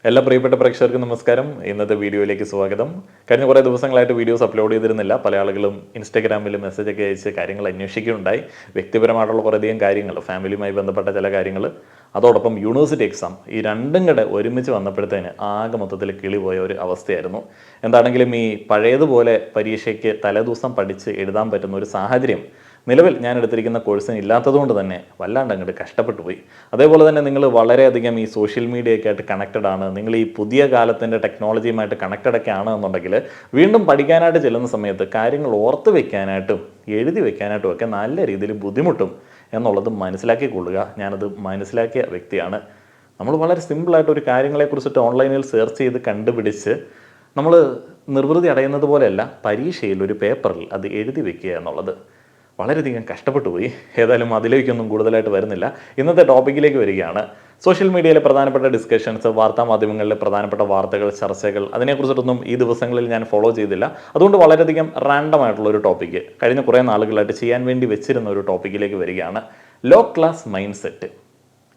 എല്ലാ പ്രിയപ്പെട്ട പ്രേക്ഷകർക്കും നമസ്കാരം. ഇന്നത്തെ വീഡിയോയിലേക്ക് സ്വാഗതം. കഴിഞ്ഞ കുറേ ദിവസങ്ങളായിട്ട് വീഡിയോസ് അപ്ലോഡ് ചെയ്തിരുന്നില്ല. പല ആളുകളും ഇൻസ്റ്റാഗ്രാമിൽ മെസ്സേജൊക്കെ അയച്ച് കാര്യങ്ങൾ അന്വേഷിക്കുകയുണ്ടായി. വ്യക്തിപരമായിട്ടുള്ള കുറേയധികം കാര്യങ്ങൾ, ഫാമിലിയുമായി ബന്ധപ്പെട്ട ചില കാര്യങ്ങൾ, അതോടൊപ്പം യൂണിവേഴ്സിറ്റി എക്സാം, ഈ രണ്ടും കൂടെ ഒരുമിച്ച് വന്നപ്പോഴത്തേന് ആകെ മൊത്തത്തിൽ കിളി പോയ ഒരു അവസ്ഥയായിരുന്നു. എന്താണെങ്കിലും ഈ പഴയതുപോലെ പരീക്ഷയ്ക്ക് തലേദിവസം പഠിച്ച് എഴുതാൻ പറ്റുന്ന ഒരു സാഹചര്യം നിലവിൽ ഞാൻ എടുത്തിരിക്കുന്ന കോഴ്സിന് ഇല്ലാത്തതുകൊണ്ട് തന്നെ വല്ലാണ്ട് അങ്ങോട്ട് കഷ്ടപ്പെട്ടു പോയി. അതേപോലെ തന്നെ നിങ്ങൾ വളരെയധികം ഈ സോഷ്യൽ മീഡിയയൊക്കെ ആയിട്ട് കണക്റ്റഡ് ആണ്, നിങ്ങൾ ഈ പുതിയ കാലത്തിൻ്റെ ടെക്നോളജിയുമായിട്ട് കണക്റ്റഡ് ഒക്കെ ആണ് എന്നുണ്ടെങ്കിൽ വീണ്ടും പഠിക്കാനായിട്ട് ചെല്ലുന്ന സമയത്ത് കാര്യങ്ങൾ ഓർത്ത് വെക്കാനായിട്ടും എഴുതി വെക്കാനായിട്ടും ഒക്കെ നല്ല രീതിയിൽ ബുദ്ധിമുട്ടും എന്നുള്ളത് മനസ്സിലാക്കിക്കൊള്ളുക. ഞാനത് മനസ്സിലാക്കിയ വ്യക്തിയാണ്. നമ്മൾ വളരെ സിമ്പിളായിട്ട് ഒരു കാര്യങ്ങളെക്കുറിച്ചിട്ട് ഓൺലൈനിൽ സെർച്ച് ചെയ്ത് കണ്ടുപിടിച്ച് നമ്മൾ നിർവൃതി അടയുന്നത് പോലെയല്ല പരീക്ഷയിൽ ഒരു പേപ്പറിൽ അത് എഴുതി വെക്കുക എന്നുള്ളത്. വളരെയധികം കഷ്ടപ്പെട്ടു പോയി. ഏതായാലും അതിലേക്കൊന്നും കൂടുതലായിട്ട് വരുന്നില്ല. ഇന്നത്തെ ടോപ്പിക്കിലേക്ക് വരികയാണ്. സോഷ്യൽ മീഡിയയിലെ പ്രധാനപ്പെട്ട ഡിസ്കഷൻസ്, വാർത്താമാധ്യമങ്ങളിലെ പ്രധാനപ്പെട്ട വാർത്തകൾ, ചർച്ചകൾ, അതിനെക്കുറിച്ചിട്ടൊന്നും ഈ ദിവസങ്ങളിൽ ഞാൻ ഫോളോ ചെയ്തില്ല. അതുകൊണ്ട് വളരെയധികം റാൻഡം ആയിട്ടുള്ള ഒരു ടോപ്പിക്ക് കഴിഞ്ഞ കുറേ നാളുകളായിട്ട് ചെയ്യാൻ വേണ്ടി വെച്ചിരുന്ന ഒരു ടോപ്പിക്കിലേക്ക് വരികയാണ്. Low class mind set.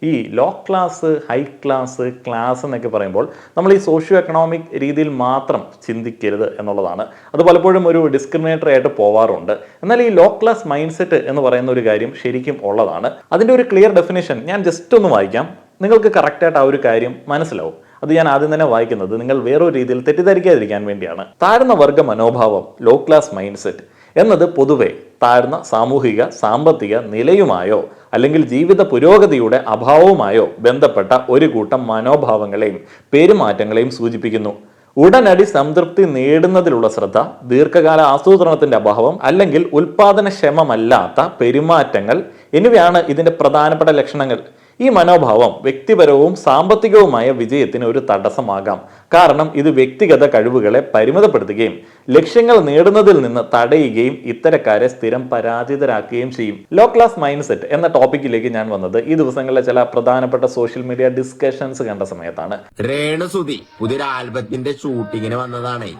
ഈ low class, high class, class എന്നൊക്കെ പറയുമ്പോൾ നമ്മൾ ഈ സോഷ്യോ എക്കണോമിക് രീതിയിൽ മാത്രം ചിന്തിക്കരുത് എന്നുള്ളതാണ്. അത് പലപ്പോഴും ഒരു ഡിസ്ക്രിമിനേറ്ററി ആയിട്ട് പോവാറുണ്ട്. എന്നാൽ ഈ ലോ ക്ലാസ് മൈൻഡ് സെറ്റ് എന്ന് പറയുന്ന ഒരു കാര്യം ശരിക്കും ഉള്ളതാണ്. അതിൻ്റെ ഒരു ക്ലിയർ ഡെഫിനേഷൻ ഞാൻ ജസ്റ്റ് ഒന്ന് വായിക്കാം. നിങ്ങൾക്ക് കറക്റ്റായിട്ട് ആ ഒരു കാര്യം മനസ്സിലാവും. അത് ഞാൻ ആദ്യം തന്നെ വായിക്കുന്നത് നിങ്ങൾ വേറൊരു രീതിയിൽ തെറ്റിദ്ധരിക്കാതിരിക്കാൻ വേണ്ടിയാണ്. താഴ്ന്ന വർഗ മനോഭാവം, ലോ ക്ലാസ് മൈൻഡ് സെറ്റ് എന്നത് പൊതുവെ താഴ്ന്ന സാമൂഹിക സാമ്പത്തിക നിലയുമായോ അല്ലെങ്കിൽ ജീവിത പുരോഗതിയുടെ അഭാവവുമായോ ബന്ധപ്പെട്ട ഒരു കൂട്ടം മനോഭാവങ്ങളെയും പെരുമാറ്റങ്ങളെയും സൂചിപ്പിക്കുന്നു. ഉടനടി സംതൃപ്തി നേടുന്നതിലുള്ള ശ്രദ്ധ, ദീർഘകാല ആസൂത്രണത്തിന്റെ അഭാവം അല്ലെങ്കിൽ ഉൽപാദനക്ഷമമല്ലാത്ത പെരുമാറ്റങ്ങൾ എന്നിവയാണ് ഇതിന്റെ പ്രധാനപ്പെട്ട ലക്ഷണങ്ങൾ. ഈ മനോഭാവം വ്യക്തിപരവും സാമ്പത്തികവുമായ വിജയത്തിന് ഒരു തടസ്സമാകാം. കാരണം ഇത് വ്യക്തിഗത കഴിവുകളെ പരിമിതപ്പെടുത്തുകയും ലക്ഷ്യങ്ങൾ നേടുന്നതിൽ നിന്ന് തടയുകയും ഇത്തരക്കാരെ സ്ഥിരം പരാജിതരാക്കുകയും ചെയ്യും. ലോ ക്ലാസ് മൈൻഡ് സെറ്റ് എന്ന ടോപ്പിക്കിലേക്ക് ഞാൻ വന്നത് ഈ ദിവസങ്ങളിലെ ചില പ്രധാനപ്പെട്ട സോഷ്യൽ മീഡിയ ഡിസ്കഷൻസ് കണ്ട സമയത്താണ്. രേണുസുതി പുതിയൊരു ആൽബത്തിന്റെ ഷൂട്ടിങ്ങിന് വന്നതാണ്.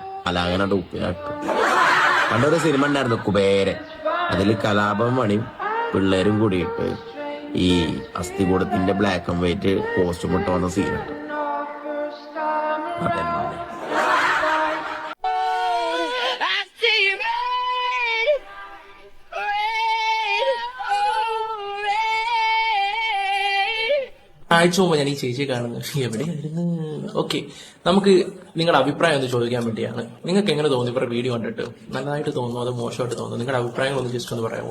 പണ്ടൊരു സിനിമ ഉണ്ടായിരുന്നു കുബേരൻ. അതിൽ കലാപം മണിയും പിള്ളേരും കൂടിയിട്ട് ഈ അസ്ഥികൂടത്തിന്റെ ബ്ലാക്ക് ആൻഡ് വൈറ്റ് കോസ്റ്റ്യൂം ഇട്ട് വന്ന സീനുണ്ട്. അതന്നെ ആഴ്ച മുമ്പ് ഞാൻ ഈ ചേച്ചിയെ കാണുന്നത് എവിടെയായിരുന്നു? ഓക്കെ, നമുക്ക് നിങ്ങളുടെ അഭിപ്രായം ഒന്ന് ചോദിക്കാൻ വേണ്ടിയാണ്. നിങ്ങൾക്ക് എങ്ങനെ തോന്നി ഇവരുടെ വീഡിയോ കണ്ടിട്ട്? നല്ലതായിട്ട് തോന്നുന്നു അതോ മോശമായിട്ട് തോന്നുന്നു? നിങ്ങളുടെ അഭിപ്രായം ഒന്ന് ജസ്റ്റ് ഒന്ന് പറയാമോ?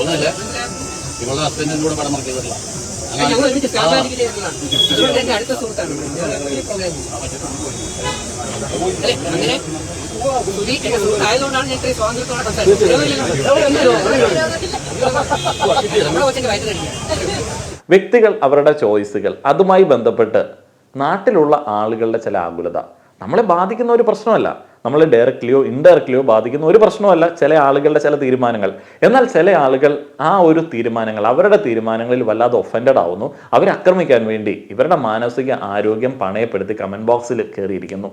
ഒന്നുമില്ല, ഇവളുടെ ഹസ്ബൻഡിനും കൂടെ പടം മറക്കിയതല്ല. അടുത്ത സുഹൃത്താണ്. ആയതുകൊണ്ടാണ് ഞാൻ ഇത്രയും സ്വാതന്ത്ര്യത്തോടെ വ്യക്തികൾ, അവരുടെ ചോയ്സുകൾ, അതുമായി ബന്ധപ്പെട്ട് നാട്ടിലുള്ള ആളുകളുടെ ചില ആകുലത നമ്മളെ ബാധിക്കുന്ന ഒരു പ്രശ്നമല്ല. നമ്മൾ ഡയറക്റ്റ്ലിയോ ഇൻഡയറക്റ്റ്ലിയോ ബാധിക്കുന്ന ഒരു പ്രശ്നമല്ല ചില ആളുകളുടെ ചില തീരുമാനങ്ങൾ. എന്നാൽ ചില ആളുകൾ ആ ഒരു തീരുമാനങ്ങൾ, അവരുടെ തീരുമാനങ്ങളിൽ വല്ലാതെ ഒഫൻഡഡ് ആവുന്നു. അവരെ ആക്രമിക്കാൻ വേണ്ടി ഇവരുടെ മാനസിക ആരോഗ്യം പണയപ്പെടുത്തി കമന്റ് ബോക്സിൽ കയറിയിരിക്കുന്നു.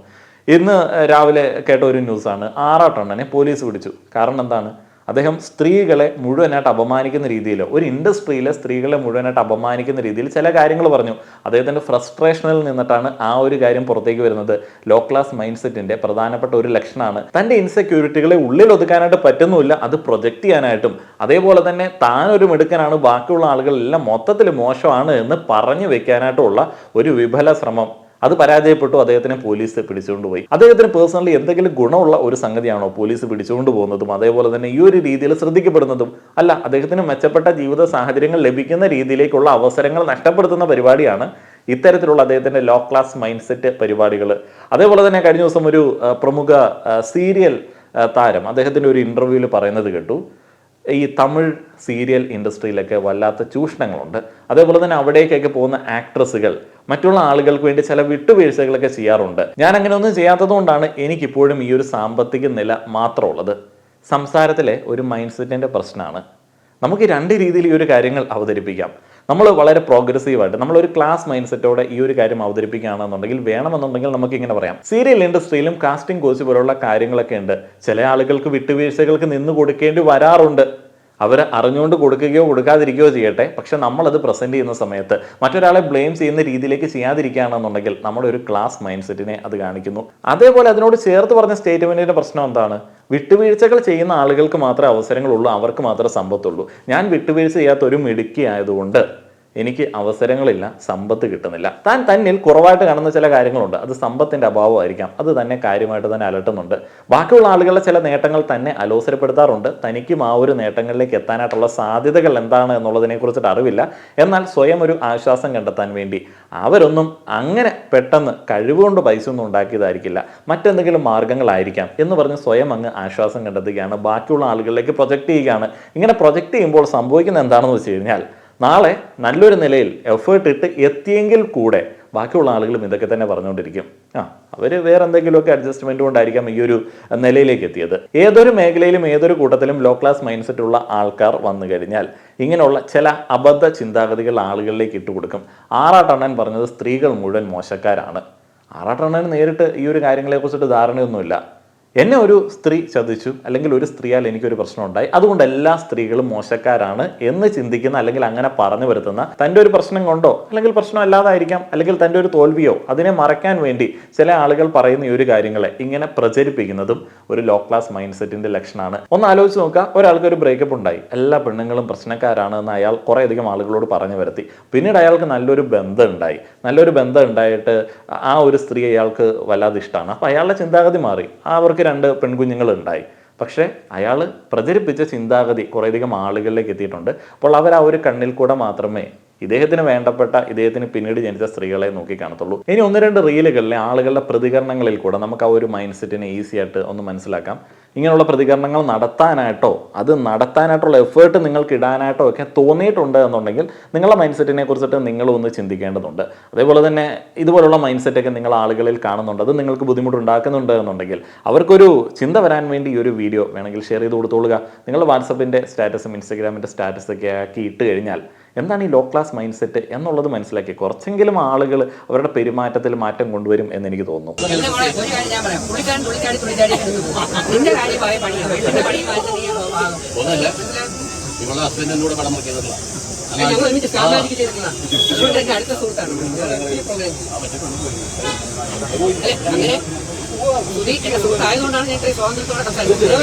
ഇന്ന് രാവിലെ കേട്ട ഒരു ന്യൂസാണ്, ആറാട്ടണ്ണനെ പോലീസ് പിടിച്ചു. കാരണം എന്താണ്? അദ്ദേഹം സ്ത്രീകളെ മുഴുവനായിട്ട് അപമാനിക്കുന്ന രീതിയിൽ, ഒരു ഇൻഡസ്ട്രിയിലെ സ്ത്രീകളെ മുഴുവനായിട്ട് അപമാനിക്കുന്ന രീതിയിൽ ചില കാര്യങ്ങൾ പറഞ്ഞു. അദ്ദേഹത്തിൻ്റെ ഫ്രസ്ട്രേഷനിൽ നിന്നിട്ടാണ് ആ ഒരു കാര്യം പുറത്തേക്ക് വരുന്നത്. ലോ ക്ലാസ് മൈൻഡ് സെറ്റിന്റെ പ്രധാനപ്പെട്ട ഒരു ലക്ഷണമാണ് തൻ്റെ ഇൻസെക്യൂരിറ്റികളെ ഉള്ളിൽ ഒതുക്കാനായിട്ട് പറ്റുന്നുമില്ല, അത് പ്രൊജക്റ്റ് ചെയ്യാനായിട്ടും. അതേപോലെ തന്നെ താൻ ഒരു മിടുക്കനാണ്, ബാക്കിയുള്ള ആളുകളെല്ലാം മൊത്തത്തിൽ മോശമാണ് എന്ന് പറഞ്ഞു വെക്കാനായിട്ടുള്ള ഒരു വിഫല ശ്രമം. അത് പരാജയപ്പെട്ടു. അദ്ദേഹത്തിനെ പോലീസ് പിടിച്ചുകൊണ്ടുപോയി. അദ്ദേഹത്തിന് പേഴ്സണലി എന്തെങ്കിലും ഗുണമുള്ള ഒരു സംഗതിയാണോ പോലീസ് പിടിച്ചുകൊണ്ട് പോകുന്നതും അതേപോലെ തന്നെ ഈ ഒരു രീതിയിൽ ശ്രദ്ധിക്കപ്പെടുന്നതും? അല്ല, അദ്ദേഹത്തിന് മെച്ചപ്പെട്ട ജീവിത സാഹചര്യങ്ങൾ ലഭിക്കുന്ന രീതിയിലേക്കുള്ള അവസരങ്ങൾ നഷ്ടപ്പെടുത്തുന്ന പരിപാടിയാണ് ഇത്തരത്തിലുള്ള അദ്ദേഹത്തിന്റെ ലോ ക്ലാസ് മൈൻഡ് സെറ്റ് പരിപാടികൾ. അതേപോലെ തന്നെ കഴിഞ്ഞ ദിവസം ഒരു പ്രമുഖ സീരിയൽ താരം അദ്ദേഹത്തിന്റെ ഒരു ഇന്റർവ്യൂവിൽ പറയുന്നത് കേട്ടു, ഈ തമിഴ് സീരിയൽ ഇൻഡസ്ട്രിയിലൊക്കെ വല്ലാത്ത ചൂഷണങ്ങളുണ്ട്. അതേപോലെ തന്നെ അവിടേക്കൊക്കെ പോകുന്ന ആക്ട്രസുകൾ മറ്റുള്ള ആളുകൾക്ക് വേണ്ടി ചില വിട്ടുവീഴ്ചകളൊക്കെ ചെയ്യാറുണ്ട്. ഞാൻ അങ്ങനെ ഒന്നും ചെയ്യാത്തത് കൊണ്ടാണ് എനിക്കിപ്പോഴും ഈ ഒരു സാമ്പത്തിക നില മാത്രമുള്ളത്. സംസാരത്തിലെ ഒരു മൈൻഡ് സെറ്റിൻ്റെ പ്രശ്നമാണ്. നമുക്ക് രണ്ട് രീതിയിൽ ഈ ഒരു കാര്യങ്ങൾ അവതരിപ്പിക്കാം. നമ്മൾ വളരെ പ്രോഗ്രസീവായിട്ട് നമ്മളൊരു ക്ലാസ് മൈൻഡ് സെറ്റോടെ ഈ ഒരു കാര്യം അവതരിപ്പിക്കുകയാണെന്നുണ്ടെങ്കിൽ, വേണമെന്നുണ്ടെങ്കിൽ നമുക്ക് ഇങ്ങനെ പറയാം, സീരിയൽ ഇൻഡസ്ട്രിയിലും കാസ്റ്റിംഗ് കോച്ച് പോലുള്ള കാര്യങ്ങളൊക്കെ ഉണ്ട്. ചില ആളുകൾക്ക് വിട്ടുവീഴ്ചകൾക്ക് നിന്ന് കൊടുക്കേണ്ടി വരാറുണ്ട്. അവർ അറിഞ്ഞുകൊണ്ട് കൊടുക്കുകയോ കൊടുക്കാതിരിക്കുകയോ ചെയ്യട്ടെ, പക്ഷെ നമ്മളത് പ്രസന്റ് ചെയ്യുന്ന സമയത്ത് മറ്റൊരാളെ ബ്ലെയിം ചെയ്യുന്ന രീതിയിലേക്ക് ചെയ്യാതിരിക്കുകയാണെന്നുണ്ടെങ്കിൽ നമ്മുടെ ഒരു ക്ലാസ് മൈൻഡ് സെറ്റിനെ അത് കാണിക്കുന്നു. അതേപോലെ അതിനോട് ചേർത്ത് പറഞ്ഞ സ്റ്റേറ്റ്മെന്റിന്റെ പ്രശ്നം എന്താണ്? വിട്ടുവീഴ്ചകൾ ചെയ്യുന്ന ആളുകൾക്ക് മാത്രമേ അവസരങ്ങളുള്ളൂ, അവർക്ക് മാത്രമേ സമ്പത്തുള്ളൂ. ഞാൻ വിട്ടുവീഴ്ച ചെയ്യാത്ത ഒരു മിടുക്കി ആയതുകൊണ്ട് എനിക്ക് അവസരങ്ങളില്ല, സമ്പത്ത് കിട്ടുന്നില്ല. താൻ തന്നിൽ കുറവായിട്ട് കാണുന്ന ചില കാര്യങ്ങളുണ്ട്, അത് സമ്പത്തിന്റെ അഭാവമായിരിക്കാം, അത് തന്നെ കാര്യമായിട്ട് തന്നെ അലട്ടുന്നുണ്ട്. ബാക്കിയുള്ള ആളുകളുടെ ചില നേട്ടങ്ങൾ തന്നെ അലോസരപ്പെടുത്താറുണ്ട്. തനിക്കും ആ ഒരു നേട്ടങ്ങളിലേക്ക് എത്താനായിട്ടുള്ള സാധ്യതകൾ എന്താണ് എന്നുള്ളതിനെ കുറിച്ചിട്ട് അറിവില്ല. എന്നാൽ സ്വയം ഒരു ആശ്വാസം കണ്ടെത്താൻ വേണ്ടി അവരൊന്നും അങ്ങനെ പെട്ടെന്ന് കഴിവുകൊണ്ട് പൈസ ഒന്നും ഉണ്ടാക്കിയതായിരിക്കില്ല, മറ്റെന്തെങ്കിലും മാർഗങ്ങളായിരിക്കാം എന്ന് പറഞ്ഞ് സ്വയം അങ്ങ് ആശ്വാസം കണ്ടെത്തുകയാണ്, ബാക്കിയുള്ള ആളുകളിലേക്ക് പ്രൊജക്റ്റ് ചെയ്യുകയാണ്. ഇങ്ങനെ പ്രൊജക്റ്റ് ചെയ്യുമ്പോൾ സംഭവിക്കുന്നത് എന്താണെന്ന് വെച്ച് കഴിഞ്ഞാൽ, നാളെ നല്ലൊരു നിലയിൽ എഫേർട്ട് ഇട്ട് എത്തിയെങ്കിൽ കൂടെ ബാക്കിയുള്ള ആളുകളും ഇതൊക്കെ തന്നെ പറഞ്ഞുകൊണ്ടിരിക്കും. അവർ വേറെ എന്തെങ്കിലുമൊക്കെ അഡ്ജസ്റ്റ്മെന്റ് കൊണ്ടായിരിക്കാം ഈ ഒരു നിലയിലേക്ക് എത്തിയത്. ഏതൊരു മേഖലയിലും ഏതൊരു കൂട്ടത്തിലും ലോ ക്ലാസ് മൈൻഡ് സെറ്റ് ഉള്ള ആൾക്കാർ വന്നു കഴിഞ്ഞാൽ ഇങ്ങനെയുള്ള ചില അബദ്ധ ചിന്താഗതികൾ ആളുകളിലേക്ക് ഇട്ടുകൊടുക്കും. ആറാട്ടണ്ണൻ പറഞ്ഞത് സ്ത്രീകൾ മുഴുവൻ മോശക്കാരാണ്. ആറാട്ടണ്ണന് നേരിട്ട് ഈ ഒരു കാര്യങ്ങളെക്കുറിച്ചിട്ട് ധാരണയൊന്നുമില്ല. എന്നെ ഒരു സ്ത്രീ ചതിച്ചു, അല്ലെങ്കിൽ ഒരു സ്ത്രീയാൽ എനിക്കൊരു പ്രശ്നം ഉണ്ടായി, അതുകൊണ്ട് എല്ലാ സ്ത്രീകളും മോശക്കാരാണ് എന്ന് ചിന്തിക്കുന്ന, അല്ലെങ്കിൽ അങ്ങനെ പറഞ്ഞു വരുത്തുന്ന, തൻ്റെ ഒരു പ്രശ്നം കൊണ്ടോ അല്ലെങ്കിൽ പ്രശ്നം അല്ലാതായിരിക്കാം, അല്ലെങ്കിൽ തൻ്റെ ഒരു തോൽവിയോ അതിനെ മറയ്ക്കാൻ വേണ്ടി ചില ആളുകൾ പറയുന്ന ഈ ഒരു കാര്യങ്ങളെ ഇങ്ങനെ പ്രചരിപ്പിക്കുന്നതും ഒരു ലോ ക്ലാസ് മൈൻഡ് സെറ്റിന്റെ ലക്ഷണമാണ്. ഒന്ന് ആലോചിച്ച് നോക്കുക, ഒരാൾക്ക് ഒരു ബ്രേക്കപ്പ് ഉണ്ടായി, എല്ലാ പെണ്ണുങ്ങളും പ്രശ്നക്കാരാണ് എന്ന് അയാൾ കുറേ അധികം ആളുകളോട് പറഞ്ഞു വരുത്തി. പിന്നീട് അയാൾക്ക് നല്ലൊരു ബന്ധം ഉണ്ടായിട്ട് ആ ഒരു സ്ത്രീ അയാൾക്ക് വല്ലാതെ ഇഷ്ടമാണ്. അപ്പോൾ അയാളുടെ ചിന്താഗതി മാറി, അവർക്ക് 2 പെൺകുഞ്ഞുങ്ങൾ ഉണ്ടായി. പക്ഷേ അയാൾ പ്രചരിപ്പിച്ച ചിന്താഗതി കുറേയധികം ആളുകളിലേക്ക് എത്തിയിട്ടുണ്ട്. അപ്പോൾ അവർ ആ ഒരു കണ്ണിൽ കൂടെ മാത്രമേ ഇദ്ദേഹത്തിന് വേണ്ടപ്പെട്ട, ഇദ്ദേഹത്തിന് പിന്നീട് ജനിച്ച സ്ത്രീകളെ നോക്കി കാണത്തുള്ളൂ. ഇനി 1-2 റീലുകളിലെ ആളുകളുടെ പ്രതികരണങ്ങളിൽ കൂടെ നമുക്ക് ആ ഒരു മൈൻഡ് സെറ്റിനെ ഈസി ആയിട്ട് ഒന്ന് മനസ്സിലാക്കാം. ഇങ്ങനെയുള്ള പ്രതികരണങ്ങൾ നടത്താനായിട്ടുള്ള എഫേർട്ട് നിങ്ങൾക്ക് ഇടാനായിട്ടോ ഒക്കെ തോന്നിയിട്ടുണ്ട് എന്നുണ്ടെങ്കിൽ നിങ്ങളുടെ മൈൻഡ് സെറ്റിനെ കുറിച്ചിട്ട് നിങ്ങളും ഒന്ന് ചിന്തിക്കേണ്ടതുണ്ട്. അതേപോലെ തന്നെ ഇതുപോലുള്ള മൈൻഡ് സെറ്റൊക്കെ നിങ്ങൾ ആളുകളിൽ കാണുന്നുണ്ട്, അത് നിങ്ങൾക്ക് ബുദ്ധിമുട്ടുണ്ടാക്കുന്നുണ്ട് എന്നുണ്ടെങ്കിൽ അവർക്കൊരു ചിന്ത വരാൻ വേണ്ടി ഈ ഒരു വീഡിയോ വേണമെങ്കിൽ ഷെയർ ചെയ്ത് കൊടുത്തോളുക. നിങ്ങൾ വാട്സപ്പിൻ്റെ സ്റ്റാറ്റസും ഇൻസ്റ്റാഗ്രാമിൻ്റെ സ്റ്റാറ്റസൊക്കെ ആക്കി ഇട്ട് കഴിഞ്ഞാൽ എന്താണ് ഈ ലോ ക്ലാസ് മൈൻഡ് സെറ്റ് എന്നുള്ളത് മനസ്സിലാക്കി കുറച്ചെങ്കിലും ആളുകൾ അവരുടെ പെരുമാറ്റത്തിൽ മാറ്റം കൊണ്ടുവരും എന്ന് എനിക്ക് തോന്നുന്നു. ഒന്നല്ല, നിങ്ങളുടെ ഹസ്ബൻഡിന്റെ കൂടെ പടം ചെയ്തിട്ടില്ല. അടുത്ത സുഹൃത്താണ്. സുഹൃത്തായതുകൊണ്ടാണ് ഞാൻ ഇത്രയും സ്വാതന്ത്ര്യത്തോടെ സംസാരിക്കുന്നത്.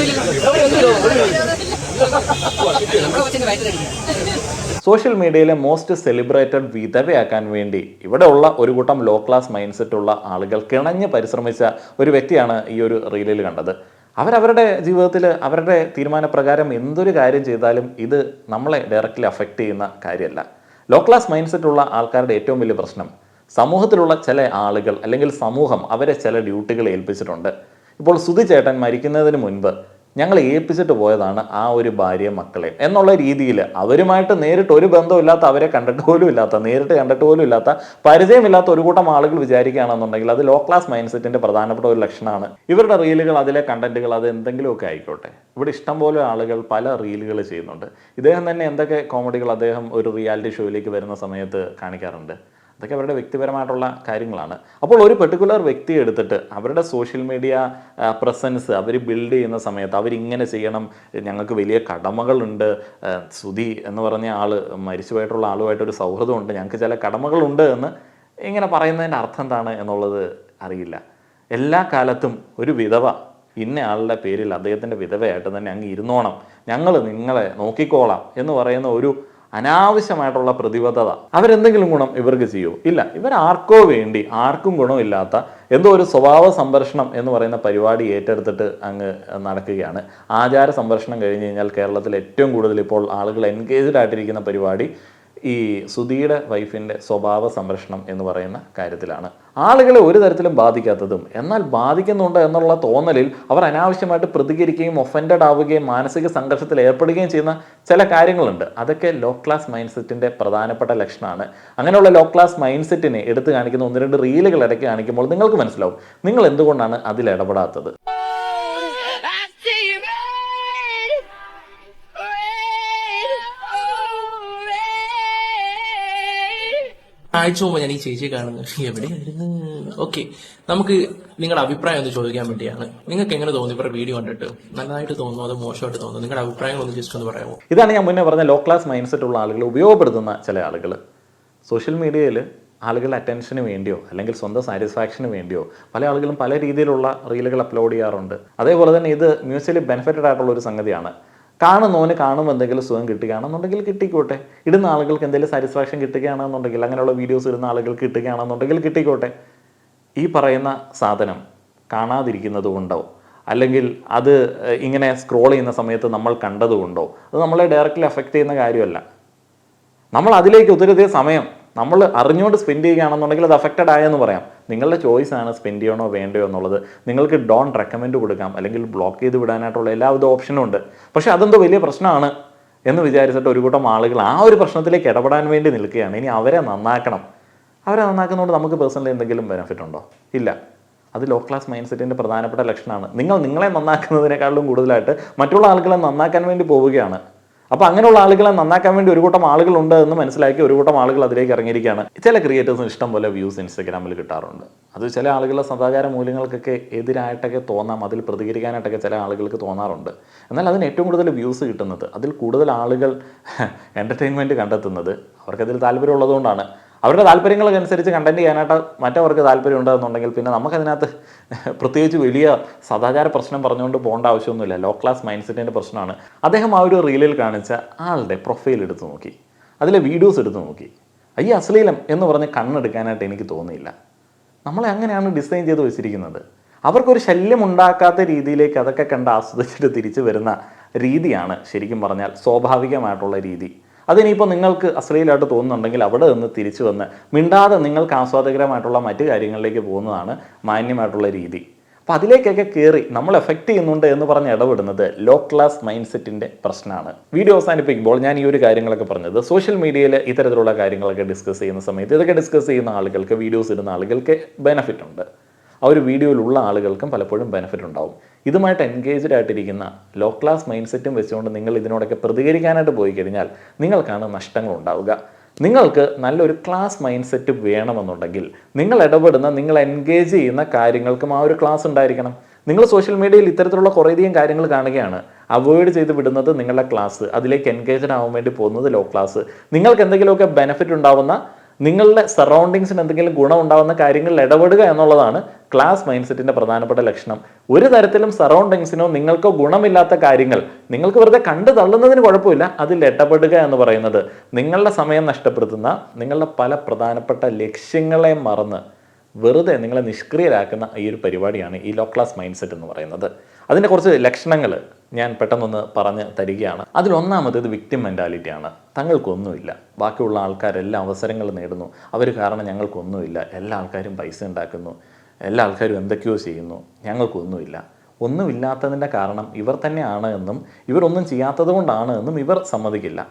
സോഷ്യൽ മീഡിയയിലെ മോസ്റ്റ് സെലിബ്രേറ്റഡ് വിധവയാക്കാൻ വേണ്ടി ഇവിടെ ഉള്ള ഒരു കൂട്ടം ലോ ക്ലാസ് മൈൻഡ് സെറ്റ് ഉള്ള ആളുകൾ കിണഞ്ഞ് പരിശ്രമിച്ച ഒരു വ്യക്തിയാണ് ഈ ഒരു റീലിൽ കണ്ടത്. അവരവരുടെ ജീവിതത്തിൽ അവരുടെ തീരുമാനപ്രകാരം എന്തൊരു കാര്യം ചെയ്താലും ഇത് നമ്മളെ ഡയറക്റ്റ്ലി അഫക്റ്റ് ചെയ്യുന്ന കാര്യമല്ല. ലോ ക്ലാസ് മൈൻഡ് സെറ്റ് ഉള്ള ആൾക്കാരുടെ ഏറ്റവും വലിയ പ്രശ്നം സമൂഹത്തിലുള്ള ചില ആളുകൾ അല്ലെങ്കിൽ സമൂഹം അവരെ ചില ഡ്യൂട്ടികൾ ഏൽപ്പിച്ചിട്ടുണ്ട്. ഇപ്പോൾ സുധി ചേട്ടൻ മരിക്കുന്നതിന് മുൻപ് ഞങ്ങൾ ഏൽപ്പിച്ചിട്ട് പോയതാണ് ആ ഒരു ഭാര്യയും മക്കളെയും എന്നുള്ള രീതിയിൽ അവരുമായിട്ട് നേരിട്ട് ഒരു ബന്ധമില്ലാത്ത, അവരെ കണ്ടിട്ട് പോലും ഇല്ലാത്ത, നേരിട്ട് കണ്ടിട്ട് പോലും ഇല്ലാത്ത, പരിചയമില്ലാത്ത ഒരു കൂട്ടം ആളുകൾ വിചാരിക്കുകയാണെന്നുണ്ടെങ്കിൽ അത് ലോ ക്ലാസ് മൈൻഡ് സെറ്റിന്റെ പ്രധാനപ്പെട്ട ഒരു ലക്ഷണമാണ്. ഇവരുടെ റീലുകൾ, അതിലെ കണ്ടന്റുകൾ, അത് എന്തെങ്കിലുമൊക്കെ ആയിക്കോട്ടെ. ഇവിടെ ഇഷ്ടംപോലെ ആളുകൾ പല റീലുകൾ ചെയ്യുന്നുണ്ട്. ഇദ്ദേഹം തന്നെ എന്തൊക്കെ കോമഡികൾ അദ്ദേഹം ഒരു റിയാലിറ്റി ഷോയിലേക്ക് വരുന്ന സമയത്ത് കാണിക്കാറുണ്ട്. അതൊക്കെ അവരുടെ വ്യക്തിപരമായിട്ടുള്ള കാര്യങ്ങളാണ്. അപ്പോൾ ഒരു പെർട്ടിക്കുലർ വ്യക്തി എടുത്തിട്ട് അവരുടെ സോഷ്യൽ മീഡിയ പ്രസൻസ് അവർ ബിൽഡ് ചെയ്യുന്ന സമയത്ത് അവരിങ്ങനെ ചെയ്യണം, ഞങ്ങൾക്ക് വലിയ കടമകളുണ്ട്, സുധി എന്ന് പറഞ്ഞ ആൾ മരിച്ചുപോയിട്ടുള്ള ആളുമായിട്ടൊരു സൗഹൃദമുണ്ട്, ഞങ്ങൾക്ക് ചില കടമകളുണ്ട് എന്ന് ഇങ്ങനെ പറയുന്നതിൻ്റെ അർത്ഥം എന്താണ് എന്നുള്ളത് അറിയില്ല. എല്ലാ കാലത്തും ഒരു വിധവ ഇന്ന ആളുടെ പേരിൽ അദ്ദേഹത്തിൻ്റെ വിധവയായിട്ട് തന്നെ അങ്ങ് ഇരുന്നോണം, ഞങ്ങൾ നിങ്ങളെ നോക്കിക്കോളാം എന്ന് പറയുന്ന ഒരു അനാവശ്യമായിട്ടുള്ള പ്രതിബദ്ധത അവരെന്തെങ്കിലും ഗുണം ഇവർക്ക് ചെയ്യൂ? ഇല്ല. ഇവരാർക്കോ വേണ്ടി ആർക്കും ഗുണമില്ലാത്ത എന്തോ ഒരു സ്വഭാവ സംരക്ഷണം എന്ന് പറയുന്ന പരിപാടി ഏറ്റെടുത്തിട്ട് അങ്ങ് നടക്കുകയാണ്. ആചാര സംരക്ഷണം കഴിഞ്ഞ് കഴിഞ്ഞാൽ കേരളത്തിൽ ഏറ്റവും കൂടുതൽ ഇപ്പോൾ ആളുകൾ എൻഗേജ്ഡ് ആയിട്ടിരിക്കുന്ന പരിപാടി ഈ സുധിയുടെ വൈഫിൻ്റെ സ്വഭാവ സംരക്ഷണം എന്ന് പറയുന്ന കാര്യത്തിലാണ്. ആളുകളെ ഒരു തരത്തിലും ബാധിക്കാത്തതും എന്നാൽ ബാധിക്കുന്നുണ്ട് എന്നുള്ള തോന്നലിൽ അവർ അനാവശ്യമായിട്ട് പ്രതികരിക്കുകയും ഒഫൻഡഡ് ആവുകയും മാനസിക സംഘർഷത്തിൽ ഏർപ്പെടുകയും ചെയ്യുന്ന ചില കാര്യങ്ങളുണ്ട്. അതൊക്കെ ലോ ക്ലാസ് മൈൻഡ് സെറ്റിൻ്റെ പ്രധാനപ്പെട്ട ലക്ഷണമാണ്. അങ്ങനെയുള്ള ലോ ക്ലാസ് മൈൻഡ് സെറ്റിനെ എടുത്ത് കാണിക്കുന്ന 1-2 റീലുകൾ ഇടയ്ക്ക് കാണിക്കുമ്പോൾ നിങ്ങൾക്ക് മനസ്സിലാവും നിങ്ങൾ എന്തുകൊണ്ടാണ് അതിൽ ഇടപെടാത്തത്. ആഴ്ച മുമ്പ് ഞാൻ ഈ ചേച്ചിയെ കാണുന്നു, എവിടെയായിരുന്നു? ഓക്കെ, നമുക്ക് നിങ്ങളുടെ അഭിപ്രായം ഒന്ന് ചോദിക്കാൻ വേണ്ടിയാണ്. നിങ്ങൾക്ക് എങ്ങനെ തോന്നി ഇവരുടെ വീഡിയോ കണ്ടിട്ട്? നല്ലതായിട്ട് തോന്നുന്നു അതോ മോശമായിട്ട് തോന്നുന്നു? നിങ്ങളുടെ അഭിപ്രായങ്ങൾ ഒന്ന് ജസ്റ്റ് ഒന്ന് പറയാമോ? ഇതാണ് ഞാൻ മുന്നേ പറഞ്ഞ ലോ ക്ലാസ് മൈൻഡ് സെറ്റ് ഉള്ള ആളുകൾ ഉപയോഗപ്പെടുത്തുന്ന ചില ആളുകൾ. സോഷ്യൽ മീഡിയയിൽ ആളുകളുടെ അറ്റൻഷന് വേണ്ടിയോ അല്ലെങ്കിൽ സ്വന്തം സാറ്റിസ്ഫാക്ഷന് വേണ്ടിയോ പല ആളുകളും പല രീതിയിലുള്ള റീലുകൾ അപ്ലോഡ് ചെയ്യാറുണ്ട്. അതേപോലെ തന്നെ ഇത് മ്യൂച്വലി ബെനിഫിറ്റഡ് ആയിട്ടുള്ള ഒരു സംഗതിയാണ്. കാണുന്നവന് കാണുമ്പോൾ എന്തെങ്കിലും സുഖം കിട്ടുകയാണെന്നുണ്ടെങ്കിൽ കിട്ടിക്കോട്ടെ. ഇടുന്ന ആളുകൾക്ക് എന്തെങ്കിലും സാറ്റിസ്ഫാക്ഷൻ കിട്ടുകയാണെന്നുണ്ടെങ്കിൽ, അങ്ങനെയുള്ള വീഡിയോസ് ഇടുന്ന ആളുകൾക്ക് കിട്ടുകയാണെന്നുണ്ടെങ്കിൽ കിട്ടിക്കോട്ടെ. ഈ പറയുന്ന സാധനം കാണാതിരിക്കുന്നത് കൊണ്ടോ അല്ലെങ്കിൽ അത് ഇങ്ങനെ സ്ക്രോൾ ചെയ്യുന്ന സമയത്ത് നമ്മൾ കണ്ടതുകൊണ്ടോ അത് നമ്മളെ ഡയറക്റ്റ്ലി അഫക്റ്റ് ചെയ്യുന്ന കാര്യമല്ല. നമ്മൾ അതിലേക്ക് ഒത്തിരി സമയം നമ്മൾ അറിഞ്ഞുകൊണ്ട് സ്പെൻഡ് ചെയ്യുകയാണെന്നുണ്ടെങ്കിൽ അത് അഫക്റ്റഡ് ആയെന്ന് പറയാം. നിങ്ങളുടെ ചോയ്സാണ് സ്പെൻഡ് ചെയ്യണോ വേണ്ടയോ എന്നുള്ളത്. നിങ്ങൾക്ക് ഡോണ്ട് റെക്കമെൻഡ് കൊടുക്കാം, അല്ലെങ്കിൽ ബ്ലോക്ക് ചെയ്ത് വിടാനായിട്ടുള്ള എല്ലാവിധ ഓപ്ഷനും ഉണ്ട്. പക്ഷേ അതെന്തോ വലിയ പ്രശ്നമാണ് എന്ന് വിചാരിച്ചിട്ട് ഒരു കൂട്ടം ആളുകൾ ആ ഒരു പ്രശ്നത്തിലേക്ക് ഇടപെടാൻ വേണ്ടി നിൽക്കുകയാണ്. ഇനി അവരെ നന്നാക്കണം. അവരെ നന്നാക്കുന്നതുകൊണ്ട് നമുക്ക് പേഴ്സണലി എന്തെങ്കിലും ബെനിഫിറ്റ് ഉണ്ടോ? ഇല്ല. അത് ലോ ക്ലാസ് മൈൻഡ് സെറ്റിൻ്റെ പ്രധാനപ്പെട്ട ലക്ഷണമാണ്. നിങ്ങളെ നന്നാക്കുന്നതിനേക്കാളും കൂടുതലായിട്ട് മറ്റുള്ള ആളുകളെ നന്നാക്കാൻ വേണ്ടി പോവുകയാണ്. അപ്പോൾ അങ്ങനെയുള്ള ആളുകളെ നന്നാക്കാൻ വേണ്ടി ഒരു കൂട്ടം ആളുകളുണ്ട് എന്ന് മനസ്സിലാക്കി ഒരു കൂട്ടം ആളുകൾ അതിലേക്ക് ഇറങ്ങിയിരിക്കുകയാണ്. ചില ക്രിയേറ്റേഴ്സിന് ഇഷ്ടം പോലെ വ്യൂസ് ഇൻസ്റ്റാഗ്രാമിൽ കിട്ടാറുണ്ട്. അത് ചില ആളുകളുടെ സദാചാര മൂല്യങ്ങൾക്കൊക്കെ എതിരായിട്ടൊക്കെ തോന്നാം, അതിൽ പ്രതികരിക്കാനായിട്ടൊക്കെ ചില ആളുകൾക്ക് തോന്നാറുണ്ട്. എന്നാൽ അതിന് ഏറ്റവും കൂടുതൽ വ്യൂസ് കിട്ടുന്നത്, അതിൽ കൂടുതൽ ആളുകൾ എൻ്റർടൈൻമെൻറ്റ് കണ്ടെത്തുന്നത് അവർക്കതിൽ താല്പര്യമുള്ളതുകൊണ്ടാണ്. അവരുടെ താല്പര്യങ്ങൾക്കനുസരിച്ച് കണ്ടന്റ് ചെയ്യാനായിട്ട് മറ്റവർക്ക് താല്പര്യം ഉണ്ടെന്നുണ്ടെങ്കിൽ പിന്നെ നമുക്കതിനകത്ത് പ്രത്യേകിച്ച് വലിയ സദാചാര പ്രശ്നം പറഞ്ഞുകൊണ്ട് പോകേണ്ട ആവശ്യമൊന്നുമില്ല. ലോ ക്ലാസ് മൈൻഡ് സെറ്റിൻ്റെ പ്രശ്നമാണ്. അദ്ദേഹം ആ ഒരു റീലിൽ കാണിച്ച ആളുടെ പ്രൊഫൈൽ എടുത്ത് നോക്കി, അതിലെ വീഡിയോസ് എടുത്ത് നോക്കി. ഈ അശ്ലീലം എന്ന് പറഞ്ഞ് കണ്ണെടുക്കാനായിട്ട് എനിക്ക് തോന്നിയില്ല. നമ്മളെ അങ്ങനെയാണ് ഡിസൈൻ ചെയ്ത് വെച്ചിരിക്കുന്നത്. അവർക്കൊരു ശല്യം ഉണ്ടാക്കാത്ത രീതിയിലേക്ക് അതൊക്കെ കണ്ട് ആസ്വദിച്ചിട്ട് തിരിച്ചു വരുന്ന രീതിയാണ് ശരിക്കും പറഞ്ഞാൽ സ്വാഭാവികമായിട്ടുള്ള രീതി. അതിനിപ്പോൾ നിങ്ങൾക്ക് അശ്ലീലമായിട്ട് തോന്നുന്നുണ്ടെങ്കിൽ അവിടെ നിന്ന് തിരിച്ചു വന്ന് മിണ്ടാതെ നിങ്ങൾക്ക് ആസ്വാദകരമായിട്ടുള്ള മറ്റു കാര്യങ്ങളിലേക്ക് പോകുന്നതാണ് മാന്യമായിട്ടുള്ള രീതി. അപ്പോൾ അതിലേക്കൊക്കെ കയറി നമ്മൾ എഫക്റ്റ് ചെയ്യുന്നുണ്ട് എന്ന് പറഞ്ഞ് ഇടപെടുന്നത് ലോ ക്ലാസ് മൈൻഡ് സെറ്റിൻ്റെ പ്രശ്നമാണ്. വീഡിയോ അവസാനിപ്പിക്കുമ്പോൾ ഞാൻ ഈ ഒരു കാര്യങ്ങളൊക്കെ പറഞ്ഞത് സോഷ്യൽ മീഡിയയിൽ ഇത്തരത്തിലുള്ള കാര്യങ്ങളൊക്കെ ഡിസ്കസ് ചെയ്യുന്ന സമയത്ത് ഇതൊക്കെ ഡിസ്കസ് ചെയ്യുന്ന ആളുകൾക്ക്, വീഡിയോസ് ഇടുന്ന ആളുകൾക്ക് ബെനിഫിറ്റ് ഉണ്ട്. ആ ഒരു വീഡിയോയിലുള്ള ആളുകൾക്കും പലപ്പോഴും ബെനിഫിറ്റ് ഉണ്ടാവും. ഇതുമായിട്ട് എൻഗേജ്ഡ് ആയിട്ടിരിക്കുന്ന ലോ ക്ലാസ് മൈൻഡ് സെറ്റും വെച്ചുകൊണ്ട് നിങ്ങൾ ഇതിനോടൊക്കെ പ്രതികരിക്കാനായിട്ട് പോയി കഴിഞ്ഞാൽ നിങ്ങൾക്കാണ് നഷ്ടങ്ങൾ ഉണ്ടാവുക. നിങ്ങൾക്ക് നല്ലൊരു ക്ലാസ് മൈൻഡ് സെറ്റ് വേണമെന്നുണ്ടെങ്കിൽ നിങ്ങൾ ഇടപെടുന്ന, നിങ്ങൾ എൻഗേജ് ചെയ്യുന്ന കാര്യങ്ങൾക്കും ആ ഒരു ക്ലാസ് ഉണ്ടായിരിക്കണം. നിങ്ങൾ സോഷ്യൽ മീഡിയയിൽ ഇത്തരത്തിലുള്ള കുറേയധികം കാര്യങ്ങൾ കാണുകയാണ്, അവോയ്ഡ് ചെയ്ത് വിടുന്നത് നിങ്ങളുടെ ക്ലാസ്, അതിലേക്ക് എൻഗേജ്ഡ് ആവാൻ വേണ്ടി പോകുന്നത് ലോ ക്ലാസ്. നിങ്ങൾക്ക് എന്തെങ്കിലുമൊക്കെ ബെനിഫിറ്റ് ഉണ്ടാവുന്ന, നിങ്ങളുടെ സറൗണ്ടിങ്സിന് എന്തെങ്കിലും ഗുണം ഉണ്ടാകുന്ന കാര്യങ്ങളിൽ ഇടപെടുക എന്നുള്ളതാണ് ക്ലാസ് മൈൻഡ് സെറ്റിൻ്റെ പ്രധാനപ്പെട്ട ലക്ഷണം. ഒരു തരത്തിലും സറൗണ്ടിങ്സിനോ നിങ്ങൾക്കോ ഗുണമില്ലാത്ത കാര്യങ്ങൾ നിങ്ങൾക്ക് വെറുതെ കണ്ടു തള്ളുന്നതിന് കുഴപ്പമില്ല, അതിൽ ഇടപെടുക എന്ന് പറയുന്നത് നിങ്ങളുടെ സമയം നഷ്ടപ്പെടുത്തുന്ന, നിങ്ങളുടെ പല പ്രധാനപ്പെട്ട ലക്ഷ്യങ്ങളെ മറന്ന് വെറുതെ നിങ്ങളെ നിഷ്ക്രിയരാക്കുന്ന ഈ ഒരു പരിപാടിയാണ് ഈ ലോ ക്ലാസ് മൈൻഡ് സെറ്റ് എന്ന് പറയുന്നത്. അതിൻ്റെ കുറച്ച് ലക്ഷണങ്ങൾ ഞാൻ പെട്ടെന്നൊന്ന് പറഞ്ഞ് തരികയാണ്. അതിലൊന്നാമത്തേത് വിക്ടിം മെൻറ്റാലിറ്റിയാണ്. തങ്ങൾക്കൊന്നുമില്ല, ബാക്കിയുള്ള ആൾക്കാരെല്ലാം അവസരങ്ങൾ നേടുന്നു, അവർ കാരണം ഞങ്ങൾക്കൊന്നുമില്ല, എല്ലാ ആൾക്കാരും പൈസ ഉണ്ടാക്കുന്നു, എല്ലാ ആൾക്കാരും എന്തൊക്കെയോ ചെയ്യുന്നു, ഞങ്ങൾക്കൊന്നുമില്ല. ഒന്നുമില്ലാത്തതിൻ്റെ കാരണം ഇവർ തന്നെയാണ് എന്നും ഇവരൊന്നും ചെയ്യാത്തത് കൊണ്ടാണ് എന്നും ഇവർ സമ്മതിക്കില്ല.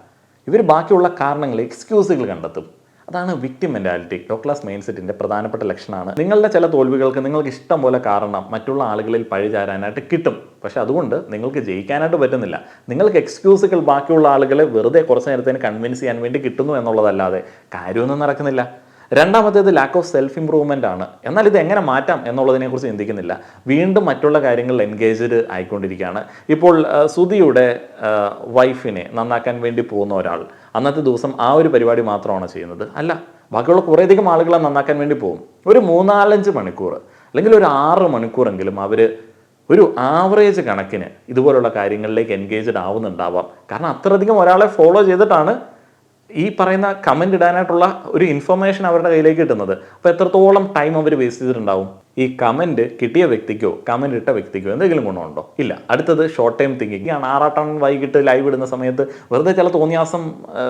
ഇവർ ബാക്കിയുള്ള കാരണങ്ങൾ, എക്സ്ക്യൂസുകൾ കണ്ടെത്തും. അതാണ് victim mentality. Low class mind സെറ്റിൻ്റെ പ്രധാനപ്പെട്ട ലക്ഷണമാണ്. നിങ്ങളുടെ ചില തോൽവികൾക്ക് നിങ്ങൾക്ക് ഇഷ്ടം പോലെ കാരണം മറ്റുള്ള ആളുകളിൽ പഴിചാരാനായിട്ട് കിട്ടും. പക്ഷെ അതുകൊണ്ട് നിങ്ങൾക്ക് ജയിക്കാനായിട്ട് പറ്റുന്നില്ല. നിങ്ങൾക്ക് എക്സ്ക്യൂസുകൾ ബാക്കിയുള്ള ആളുകളെ വെറുതെ കുറച്ച് നേരത്തേന് കൺവിൻസ് ചെയ്യാൻ വേണ്ടി കിട്ടുന്നു എന്നുള്ളതല്ലാതെ കാര്യമൊന്നും നടക്കുന്നില്ല. രണ്ടാമത്തേത് ലാക്ക് ഓഫ് സെൽഫ് ഇംപ്രൂവ്മെൻ്റ് ആണ്. എന്നാൽ ഇത് എങ്ങനെ മാറ്റാം എന്നുള്ളതിനെക്കുറിച്ച് ചിന്തിക്കുന്നില്ല. വീണ്ടും മറ്റുള്ള കാര്യങ്ങളിൽ എൻഗേജ്ഡ് ആയിക്കൊണ്ടിരിക്കുകയാണ്. ഇപ്പോൾ സുധിയുടെ വൈഫിനെ നന്നാക്കാൻ വേണ്ടി പോകുന്ന ഒരാൾ അന്നത്തെ ദിവസം ആ ഒരു പരിപാടി മാത്രമാണ് ചെയ്യുന്നത്? അല്ല, ബാക്കിയുള്ള കുറേയധികം ആളുകളെ നന്നാക്കാൻ വേണ്ടി പോകും. ഒരു 3-4 മണിക്കൂർ അല്ലെങ്കിൽ ഒരു 6 മണിക്കൂറെങ്കിലും അവർ ഒരു ആവറേജ് കണക്കിന് ഇതുപോലുള്ള കാര്യങ്ങളിലേക്ക് എൻഗേജ്ഡ് ആവുന്നുണ്ടാവാം. കാരണം അത്രയധികം ഒരാളെ ഫോളോ ചെയ്തിട്ടാണ് ഈ പറയുന്ന കമൻ്റ് ഇടാനായിട്ടുള്ള ഒരു ഇൻഫർമേഷൻ അവരുടെ കയ്യിലേക്ക് കിട്ടുന്നത്. അപ്പോൾ എത്രത്തോളം ടൈം അവർ വേസ്റ്റ് ചെയ്തിട്ടുണ്ടാവും? ഈ കമൻറ്റ് കിട്ടിയ വ്യക്തിക്കോ കമൻറ്റ് ഇട്ട വ്യക്തിക്കോ എന്തെങ്കിലും ഗുണമുണ്ടോ? ഇല്ല. അടുത്തത് ഷോർട്ട് ടൈം തിങ്കിങ് ആണ്. 6 വൈകിട്ട് ലൈവ് ഇടുന്ന സമയത്ത് വെറുതെ ചില തോന്നിയാസം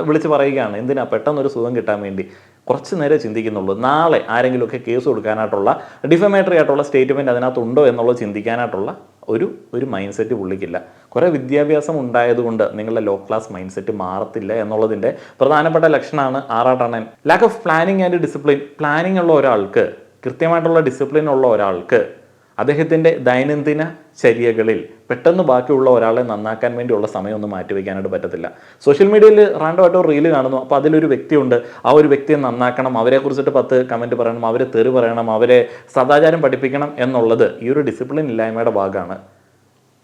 വിളിച്ച് പറയുകയാണ്. എന്തിനാ? പെട്ടെന്നൊരു സുഖം കിട്ടാൻ വേണ്ടി. കുറച്ച് നേരം ചിന്തിക്കുന്നുള്ളൂ. നാളെ ആരെങ്കിലുമൊക്കെ കേസ് കൊടുക്കാനായിട്ടുള്ള, ഡിഫമേറ്ററി ആയിട്ടുള്ള സ്റ്റേറ്റ്മെൻറ്റ് അതിനകത്തുണ്ടോ എന്നുള്ളത് ചിന്തിക്കാനായിട്ടുള്ള ഒരു മൈൻഡ് സെറ്റ് പുള്ളിക്കില്ല. കുറേ വിദ്യാഭ്യാസം ഉണ്ടായതുകൊണ്ട് നിങ്ങളുടെ ലോ ക്ലാസ് മൈൻഡ് സെറ്റ് മാറത്തില്ല എന്നുള്ളതിൻ്റെ പ്രധാനപ്പെട്ട ലക്ഷണമാണ് 6 lack of planning and discipline. Planning ഉള്ള ഒരാൾക്ക്, കൃത്യമായിട്ടുള്ള ഡിസിപ്ലിൻ ഉള്ള ഒരാൾക്ക് അദ്ദേഹത്തിൻ്റെ ദൈനംദിന ചര്യകളിൽ പെട്ടെന്ന് ബാക്കിയുള്ള ഒരാളെ നന്നാക്കാൻ വേണ്ടിയുള്ള സമയമൊന്നും മാറ്റിവെക്കാനായിട്ട് പറ്റത്തില്ല. സോഷ്യൽ മീഡിയയിൽ റാൻഡമായിട്ട് ഒരു റീല് കാണുന്നു, അപ്പോൾ അതിലൊരു വ്യക്തിയുണ്ട്, ആ ഒരു വ്യക്തിയെ നന്നാക്കണം, അവരെക്കുറിച്ചിട്ട് 10 കമൻറ്റ് പറയണം, അവരെ തെറി പറയണം, അവരെ സദാചാരം പഠിപ്പിക്കണം എന്നുള്ളത് ഈ ഒരു ഡിസിപ്ലിൻ ഇല്ലായ്മയുടെ ഭാഗമാണ്.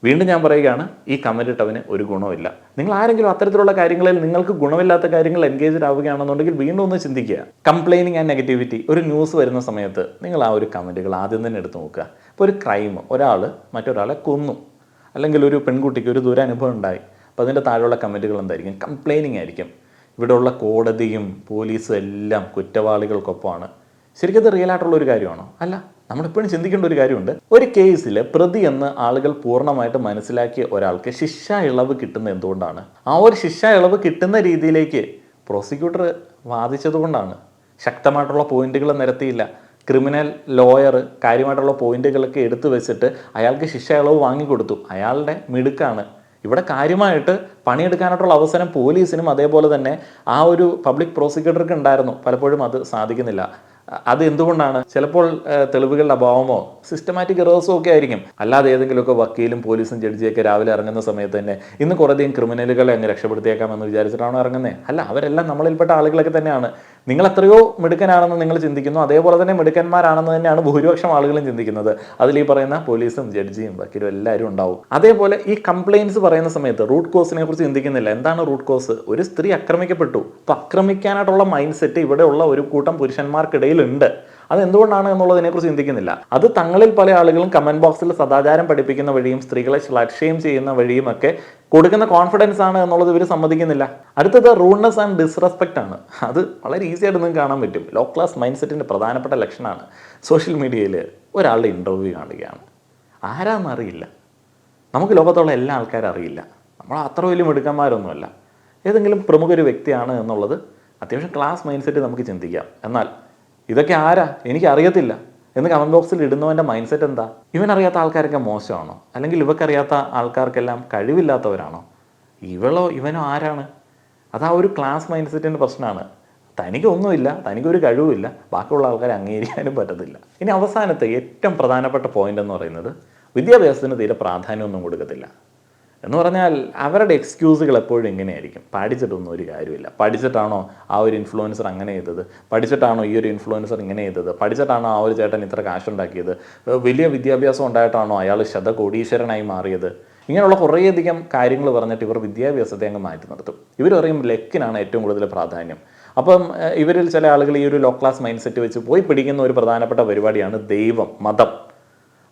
വീണ്ടും ഞാൻ പറയുകയാണ്, ഈ കമൻറ്റ് ഇട്ടവന് ഒരു ഗുണമില്ല. നിങ്ങൾ ആരെങ്കിലും അത്തരത്തിലുള്ള കാര്യങ്ങളിൽ നിങ്ങൾക്ക് ഗുണമില്ലാത്ത കാര്യങ്ങൾ എൻഗേജ്ഡ് ആവുകയാണെന്നുണ്ടെങ്കിൽ വീണ്ടും ഒന്ന് ചിന്തിക്കുക. കംപ്ലൈനിങ് ആൻഡ് നെഗറ്റിവിറ്റി, ഒരു ന്യൂസ് വരുന്ന സമയത്ത് നിങ്ങൾ ആ ഒരു കമൻറ്റുകൾ ആദ്യം തന്നെ എടുത്ത് നോക്കുക. ഇപ്പോൾ ഒരു ക്രൈം, ഒരാൾ മറ്റൊരാളെ കൊന്നു, അല്ലെങ്കിൽ ഒരു പെൺകുട്ടിക്ക് ഒരു ദുരനുഭവം ഉണ്ടായി, അപ്പോൾ അതിൻ്റെ താഴെയുള്ള കമൻറ്റുകൾ എന്തായിരിക്കും? കംപ്ലൈനിങ് ആയിരിക്കും. ഇവിടെയുള്ള കോടതിയും പോലീസും എല്ലാം കുറ്റവാളികൾക്കൊപ്പമാണ്. ശരിക്കും അത് റിയൽ ആയിട്ടുള്ള ഒരു കാര്യമാണോ? അല്ല. നമ്മളെപ്പോഴും ചിന്തിക്കേണ്ട ഒരു കാര്യമുണ്ട്. ഒരു കേസിൽ പ്രതി എന്ന് ആളുകൾ പൂർണ്ണമായിട്ട് മനസ്സിലാക്കിയ ഒരാൾക്ക് ശിക്ഷ ഇളവ് കിട്ടുന്നത് എന്തുകൊണ്ടാണ്? ആ ഒരു ശിക്ഷ ഇളവ് കിട്ടുന്ന രീതിയിലേക്ക് പ്രോസിക്യൂട്ടർ വാദിച്ചതുകൊണ്ടാണ്. ശക്തമായിട്ടുള്ള പോയിന്റുകൾ നിരത്തിയില്ല. ക്രിമിനൽ ലോയർ കാര്യമായിട്ടുള്ള പോയിന്റുകളൊക്കെ എടുത്തു വെച്ചിട്ട് അയാൾക്ക് ശിക്ഷ ഇളവ് വാങ്ങിക്കൊടുത്തു. അയാളുടെ മിടുക്കാണ്. ഇവിടെ കാര്യമായിട്ട് പണിയെടുക്കാനായിട്ടുള്ള അവസരം പോലീസിനും അതേപോലെ തന്നെ ആ ഒരു പബ്ലിക് പ്രോസിക്യൂട്ടർക്ക് ഉണ്ടായിരുന്നു. പലപ്പോഴും അത് സാധിക്കുന്നില്ല. അത് എന്തുകൊണ്ടാണ്? ചിലപ്പോൾ തെളിവുകളുടെ അഭാവമോ സിസ്റ്റമാറ്റിക് എറേഴ്സോ ഒക്കെ ആയിരിക്കും. അല്ലാതെ ഏതെങ്കിലുമൊക്കെ വക്കീലും പോലീസും ജഡ്ജിയൊക്കെ രാവിലെ ഇറങ്ങുന്ന സമയത്ത് തന്നെ ഇന്ന് കുറേയധികം ക്രിമിനലുകളെ അങ്ങ് രക്ഷപ്പെടുത്തിയേക്കാമെന്ന് വിചാരിച്ചിട്ടാണോ ഇറങ്ങുന്നത്? അല്ല, അവരെല്ലാം നമ്മളിൽപ്പെട്ട ആളുകളൊക്കെ തന്നെയാണ്. നിങ്ങൾ എത്രയോ മിടുക്കനാണെന്ന് നിങ്ങൾ ചിന്തിക്കുന്നു, അതേപോലെ തന്നെ മിടുക്കന്മാരാണെന്ന് തന്നെയാണ് ഭൂരിപക്ഷം ആളുകളും ചിന്തിക്കുന്നത്. അതിൽ ഈ പറയുന്ന പോലീസും ജഡ്ജിയും വക്കീലും എല്ലാവരും ഉണ്ടാവും. അതേപോലെ ഈ കംപ്ലയിൻസ് പറയുന്ന സമയത്ത് റൂട്ട് കോസിനെ കുറിച്ച് ചിന്തിക്കുന്നില്ല. എന്താണ് റൂട്ട് കോസ്? ഒരു സ്ത്രീ ആക്രമിക്കപ്പെട്ടു. അപ്പം ആക്രമിക്കാനായിട്ടുള്ള മൈൻഡ് സെറ്റ് ഇവിടെയുള്ള ഒരു കൂട്ടം പുരുഷന്മാർക്കിടയിലുണ്ട്. അതെന്തുകൊണ്ടാണ് എന്നുള്ളതിനെക്കുറിച്ച് ചിന്തിക്കുന്നില്ല. അത് തങ്ങളിൽ പല ആളുകളും കമന്റ് ബോക്സിൽ സദാചാരം പഠിപ്പിക്കുന്ന വഴിയും സ്ത്രീകളെ സ്ലട്ട് ഷെയിം ചെയ്യുന്ന വഴിയും ഒക്കെ കൊടുക്കുന്ന കോൺഫിഡൻസ് ആണ് എന്നുള്ളത് ഇവർ സമ്മതിക്കുന്നില്ല. അടുത്തത് റൂഡ്നെസ് ആൻഡ് ഡിസ്റെസ്പെക്റ്റ് ആണ്. അത് വളരെ ഈസി ആയിട്ട് നിങ്ങൾക്ക് കാണാൻ പറ്റും. ലോ ക്ലാസ് മൈൻഡ് സെറ്റിൻ്റെ പ്രധാനപ്പെട്ട ലക്ഷണമാണ്. സോഷ്യൽ മീഡിയയിൽ ഒരാളുടെ ഇൻ്റർവ്യൂ കാണുകയാണ്, ആരാന്നറിയില്ല, നമുക്ക് ലോകത്തുള്ള എല്ലാ ആൾക്കാരും അറിയില്ല, നമ്മൾ അത്ര വലിയ മിടുക്കന്മാരൊന്നുമല്ല, ഏതെങ്കിലും പ്രമുഖ ഒരു വ്യക്തിയാണ് എന്നുള്ളത് അത്യാവശ്യം ക്ലാസ് മൈൻഡ് സെറ്റ് നമുക്ക് ചിന്തിക്കാം. എന്നാൽ ഇതൊക്കെ ആരാ, എനിക്കറിയത്തില്ല എന്ന് കമൻറ്റ് ബോക്സിൽ ഇടുന്നവൻ്റെ മൈൻഡ് സെറ്റ് എന്താ? ഇവനറിയാത്ത ആൾക്കാരൊക്കെ മോശമാണോ? അല്ലെങ്കിൽ ഇവക്കറിയാത്ത ആൾക്കാർക്കെല്ലാം കഴിവില്ലാത്തവരാണോ? ഇവളോ ഇവനോ ആരാണ്? അതാ ഒരു ക്ലാസ് മൈൻഡ് സെറ്റിൻ്റെ പ്രശ്നമാണ്. തനിക്കൊന്നുമില്ല, തനിക്കൊരു കഴിവുമില്ല, ബാക്കിയുള്ള ആൾക്കാരെ അംഗീകരിക്കാനും പറ്റത്തില്ല. ഇനി അവസാനത്തെ ഏറ്റവും പ്രധാനപ്പെട്ട പോയിന്റ് എന്ന് പറയുന്നത് വിദ്യാഭ്യാസത്തിന് തീരെ പ്രാധാന്യമൊന്നും കൊടുക്കത്തില്ല. എന്ന് പറഞ്ഞാൽ അവരുടെ എക്സ്ക്യൂസുകൾ എപ്പോഴും ഇങ്ങനെയായിരിക്കും. പഠിച്ചിട്ടൊന്നും ഒരു കാര്യമില്ല. പഠിച്ചിട്ടാണോ ആ ഒരു ഇൻഫ്ലുവൻസർ അങ്ങനെ ചെയ്തത്? പഠിച്ചിട്ടാണോ ഈ ഒരു ഇൻഫ്ലുവൻസർ ഇങ്ങനെ ചെയ്തത്? പഠിച്ചിട്ടാണോ ആ ഒരു ചേട്ടൻ ഇത്ര കാശുണ്ടാക്കിയത്? വലിയ വിദ്യാഭ്യാസം ഉണ്ടായിട്ടാണോ അയാൾ ശതകോടീശ്വരനായി മാറിയത്? ഇങ്ങനെയുള്ള കുറേയധികം കാര്യങ്ങൾ പറഞ്ഞിട്ട് ഇവർ വിദ്യാഭ്യാസത്തെ അങ്ങ് മാറ്റി നിർത്തും. ഇവർ പറയും ലക്കിനാണ് ഏറ്റവും കൂടുതൽ പ്രാധാന്യം. അപ്പം ഇവരിൽ ചില ആളുകൾ ഈ ഒരു ലോ ക്ലാസ് മൈൻഡ് സെറ്റ് വെച്ച് പോയി പിടിക്കുന്ന ഒരു പ്രധാനപ്പെട്ട പരിപാടിയാണ് ദൈവം, മതം.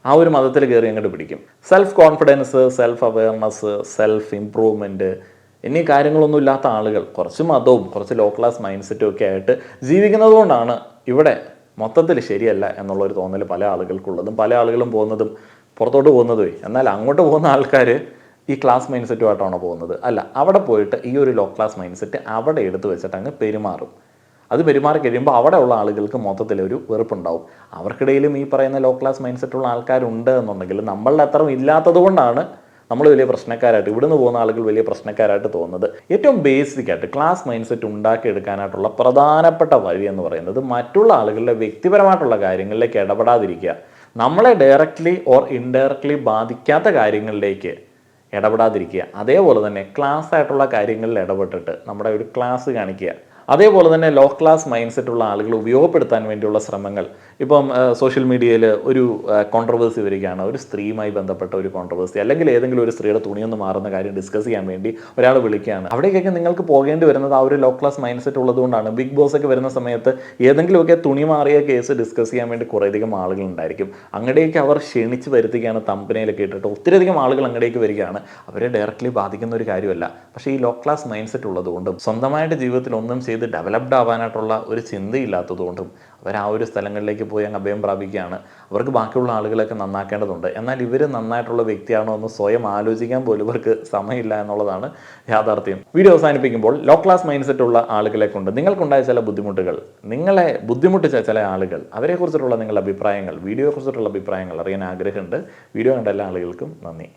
ആ ഒരു മതത്തിൽ കയറി അങ്ങോട്ട് പിടിക്കും. Self confidence, self awareness, self improvement എന്നീ കാര്യങ്ങളൊന്നും ഇല്ലാത്ത ആളുകൾ കുറച്ച് മതവും കുറച്ച് ലോ ക്ലാസ് മൈൻഡ് സെറ്റും ഒക്കെ ആയിട്ട് ജീവിക്കുന്നത് കൊണ്ടാണ് ഇവിടെ മൊത്തത്തിൽ ശരിയല്ല എന്നുള്ളൊരു തോന്നൽ പല ആളുകൾക്കുള്ളതും പല ആളുകളും പോകുന്നതും പുറത്തോട്ട് പോകുന്നതും. എന്നാൽ അങ്ങോട്ട് പോകുന്ന ആൾക്കാർ ഈ ക്ലാസ് മൈൻഡ് സെറ്റുമായിട്ടാണോ പോകുന്നത്? അല്ല, അവിടെ പോയിട്ട് ഈ ഒരു ലോ ക്ലാസ് മൈൻഡ് സെറ്റ് അവിടെ എടുത്തു വെച്ചിട്ട് അങ്ങ് പെരുമാറും. അത് പെരുമാറി കഴിയുമ്പോൾ അവിടെയുള്ള ആളുകൾക്ക് മൊത്തത്തിലൊരു വെറുപ്പുണ്ടാവും. അവർക്കിടയിലും ഈ പറയുന്ന ലോ ക്ലാസ് മൈൻഡ് സെറ്റുള്ള ആൾക്കാരുണ്ട് എന്നുണ്ടെങ്കിൽ നമ്മളുടെ അത്ര ഇല്ലാത്തത് കൊണ്ടാണ് നമ്മൾ വലിയ പ്രശ്നക്കാരായിട്ട്, ഇവിടുന്ന് പോകുന്ന ആളുകൾ വലിയ പ്രശ്നക്കാരായിട്ട് തോന്നുന്നത്. ഏറ്റവും ബേസിക് ആയിട്ട് ക്ലാസ് മൈൻഡ് സെറ്റ് ഉണ്ടാക്കിയെടുക്കാനായിട്ടുള്ള പ്രധാനപ്പെട്ട വഴി എന്ന് പറയുന്നത് മറ്റുള്ള ആളുകളുടെ വ്യക്തിപരമായിട്ടുള്ള കാര്യങ്ങളിലേക്ക് ഇടപെടാതിരിക്കുക. നമ്മളെ ഡയറക്റ്റ്ലി ഓർ ഇൻഡയറക്റ്റ്ലി ബാധിക്കാത്ത കാര്യങ്ങളിലേക്ക് ഇടപെടാതിരിക്കുക. അതേപോലെ തന്നെ ക്ലാസ് ആയിട്ടുള്ള കാര്യങ്ങളിൽ ഇടപെട്ടിട്ട് നമ്മുടെ ഒരു ക്ലാസ് കാണിക്കുക. അതേപോലെ തന്നെ ലോ ക്ലാസ് മൈൻഡ് സെറ്റുള്ള ആളുകൾ ഉപയോഗപ്പെടുത്താൻ വേണ്ടിയുള്ള ശ്രമങ്ങൾ. ഇപ്പം സോഷ്യൽ മീഡിയയിൽ ഒരു കോൺട്രവേഴ്സി വരികയാണ്, ഒരു സ്ത്രീയുമായി ബന്ധപ്പെട്ട ഒരു കോൺട്രവേഴ്സി, അല്ലെങ്കിൽ ഏതെങ്കിലും ഒരു സ്ത്രീയുടെ തുണിയൊന്ന് മാറുന്ന കാര്യം ഡിസ്കസ് ചെയ്യാൻ വേണ്ടി ഒരാൾ വിളിക്കുകയാണ്. അവിടേക്കൊക്കെ നിങ്ങൾക്ക് പോകേണ്ടി വരുന്നത് ആ ഒരു ലോ ക്ലാസ് മൈൻഡ് സെറ്റ് ഉള്ളതുകൊണ്ടാണ്. ബിഗ് ബോസ് ഒക്കെ വരുന്ന സമയത്ത് ഏതെങ്കിലുമൊക്കെ തുണി മാറിയ കേസ് ഡിസ്കസ് ചെയ്യാൻ വേണ്ടി കുറേയധികം ആളുകൾ ഉണ്ടായിരിക്കും. അങ്ങടേക്ക് അവർ ക്ഷണിച്ച് വരുത്തുകയാണ്, തമ്പനയിലൊക്കെ ഇട്ടിട്ട് ഒത്തിരിയധികം ആളുകൾ അങ്ങടേക്ക് വരികയാണ്. അവരെ ഡയറക്റ്റ്ലി ബാധിക്കുന്ന ഒരു കാര്യമല്ല. പക്ഷേ ഈ ലോ ക്ലാസ് മൈൻഡ് സെറ്റ് ഉള്ളതുകൊണ്ടും സ്വന്തമായിട്ട് ജീവിതത്തിൽ ഒന്നും ചെയ്ത് ഡെവലപ്ഡ് ആവാനായിട്ടുള്ള ഒരു ചിന്തയില്ലാത്തതുകൊണ്ടും അവർ ആ ഒരു സ്ഥലങ്ങളിലേക്ക് പോയി അങ്ങ് അഭയം പ്രാപിക്കുകയാണ്. അവർക്ക് ബാക്കിയുള്ള ആളുകളൊക്കെ നന്നാക്കേണ്ടതുണ്ട്. എന്നാൽ ഇവർ നന്നായിട്ടുള്ള വ്യക്തിയാണോ എന്ന് സ്വയം ആലോചിക്കാൻ പോലും ഇവർക്ക് സമയമില്ല എന്നുള്ളതാണ് യാഥാർത്ഥ്യം. വീഡിയോ അവസാനിപ്പിക്കുമ്പോൾ ലോ ക്ലാസ് മൈൻഡ് സെറ്റ് ഉള്ള ആളുകളെ കൊണ്ട് നിങ്ങൾക്കുണ്ടായ ചില ബുദ്ധിമുട്ടുകൾ, നിങ്ങളെ ബുദ്ധിമുട്ടിച്ച ചില ആളുകൾ, അവരെക്കുറിച്ചിട്ടുള്ള നിങ്ങളുടെ അഭിപ്രായങ്ങൾ, വീഡിയോയെക്കുറിച്ചിട്ടുള്ള അഭിപ്രായങ്ങൾ അറിയാൻ ആഗ്രഹമുണ്ട്. വീഡിയോ കണ്ട എല്ലാ ആളുകൾക്കും നന്ദി.